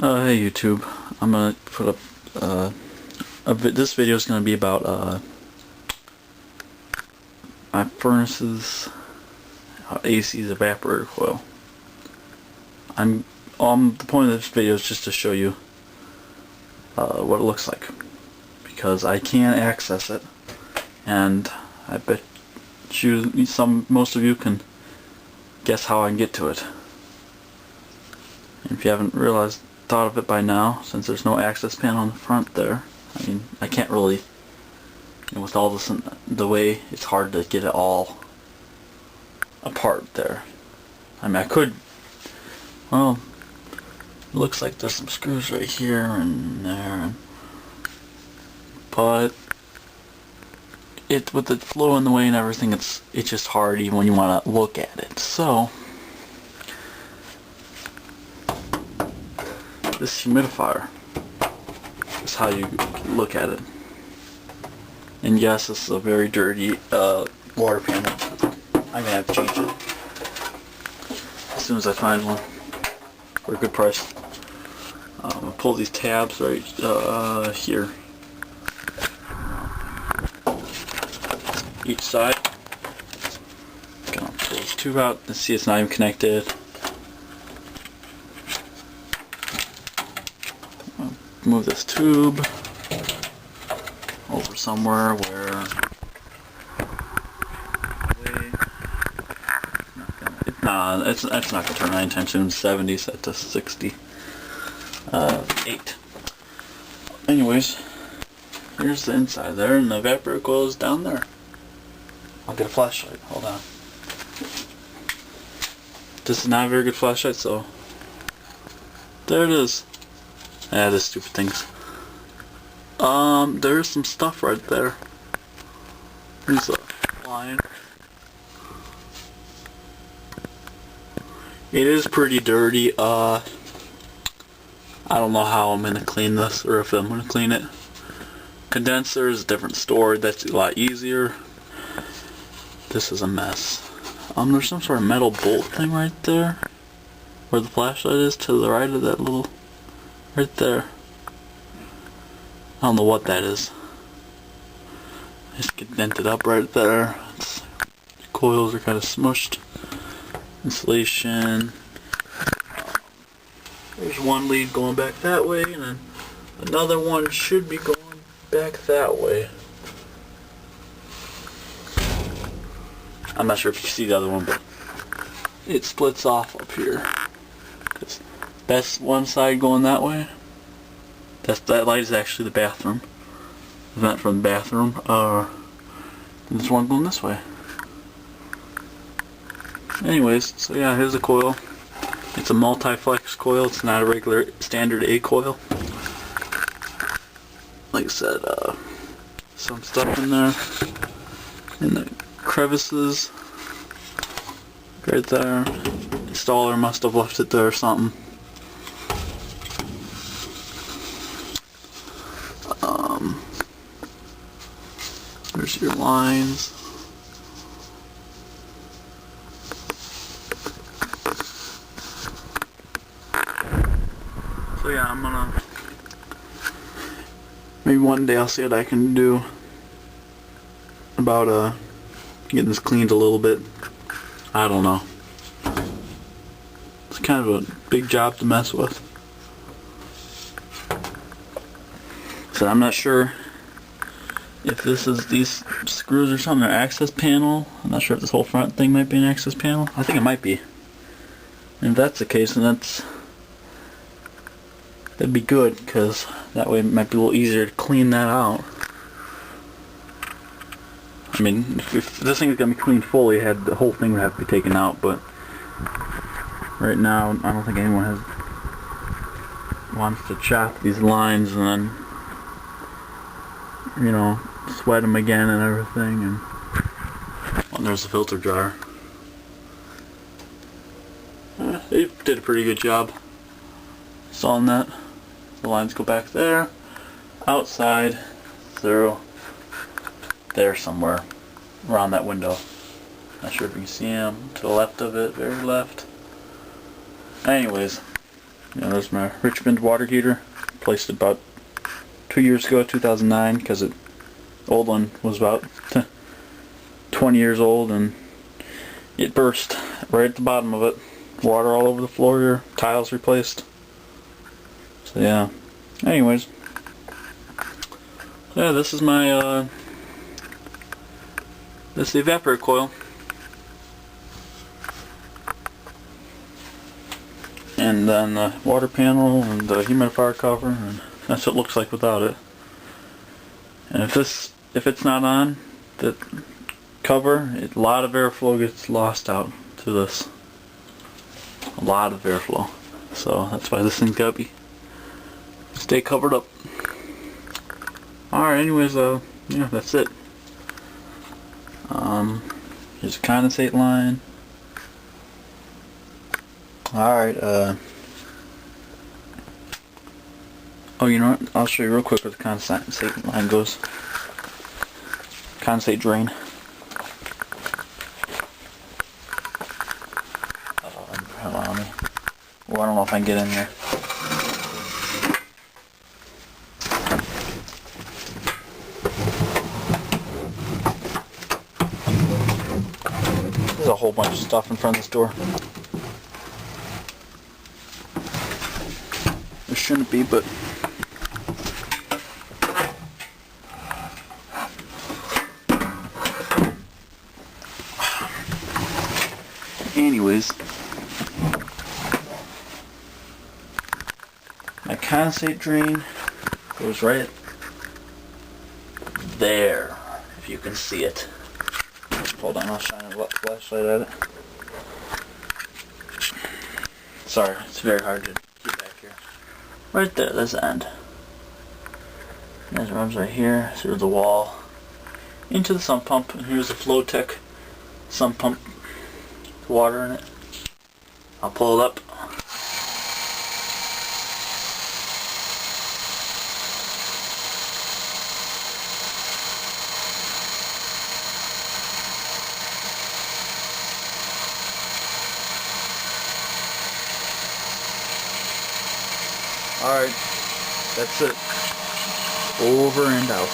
Hey YouTube, I'm gonna put up this video is gonna be about my furnace's AC's evaporator coil. The point of this video is just to show you what it looks like, because I can't access it, and I bet you most of you can guess how I can get to it. And if you haven't thought of it by now, since there's no access panel on the front there, I mean, I can't really, with all this in the way, it's hard to get it all apart there. I mean, I could, well, it looks like there's some screws right here and there, but with the flow in the way and everything, it's just hard even when you want to look at it. So this humidifier is how you look at it. And yes, this is a very dirty water panel. I'm gonna have to change it as soon as I find one for a good price. I'll pull these tabs right here, each side. Gonna pull this tube out and see it's not even connected. Move this tube over somewhere where it's not gonna turn on anytime soon. 70 set to 68. Anyways, here's the inside there, and the evaporator coil is down there. I'll get a flashlight. Hold on. This is not a very good flashlight, so there it is. Yeah, this stupid things. There's some stuff right there. There's a line. It is pretty dirty. I don't know how I'm gonna clean this, or if I'm gonna clean it. Condenser is a different story. That's a lot easier. This is a mess. There's some sort of metal bolt thing right there, where the flashlight is, to the right of that little. Right there. I don't know what that is. Just get dented up right there. The coils are kind of smushed. Insulation. There's one lead going back that way, and then another one should be going back that way. I'm not sure if you see the other one, but it splits off up here. That's one side going that way. That light is actually the bathroom. The vent from the bathroom. There's one going this way. Anyways, so yeah, here's the coil. It's a multi-flex coil. It's not a regular standard A coil. Like I said, some stuff in there. In the crevices. Right there. Installer must have left it there or something. There's your lines. So yeah, I'm gonna, maybe one day I'll see what I can do about getting this cleaned a little bit. I don't know. It's kind of a big job to mess with. So I'm not sure if this is these screws or something, or access panel. I'm not sure if this whole front thing might be an access panel. I think it might be. And if that's the case, then that'd be good, because that way it might be a little easier to clean that out. I mean, if this thing is gonna be cleaned fully, the whole thing would have to be taken out. But right now, I don't think anyone wants to chop these lines and then, you know, sweat them again and everything. And well, there's the filter dryer. They did a pretty good job installing that. The lines go back there, outside, through there somewhere, around that window. Not sure if you can see them to the left of it, very left. Anyways, Yeah, there's my Richmond water heater. Placed it about 2 years ago, 2009, because the old one was about 20 years old and it burst right at the bottom of it. Water all over the floor here, tiles replaced. So yeah. Anyways. Yeah, this is my this is the evaporator coil. And then the water panel and the humidifier cover, and that's what it looks like without it. And if it's not on, the cover, a lot of airflow gets lost out to this. A lot of airflow. So that's why this thing's gotta be stay covered up. Alright, anyways, yeah, that's it. Here's a condensate line. Alright, oh, you know what? I'll show you real quick where the condensate line goes. Condensate drain. Allow me. Well, I don't know if I can get in here. There's a whole bunch of stuff in front of this door. There shouldn't be, but anyways, my condensate drain goes right there, if you can see it. Hold on, I'll shine a flashlight at it. Sorry, it's very hard to keep back here. Right there, there's the end. There's runs right here through the wall into the sump pump, and here's the Flowtech sump pump. Water in it. I'll pull it up. Alright, that's it. Over and out.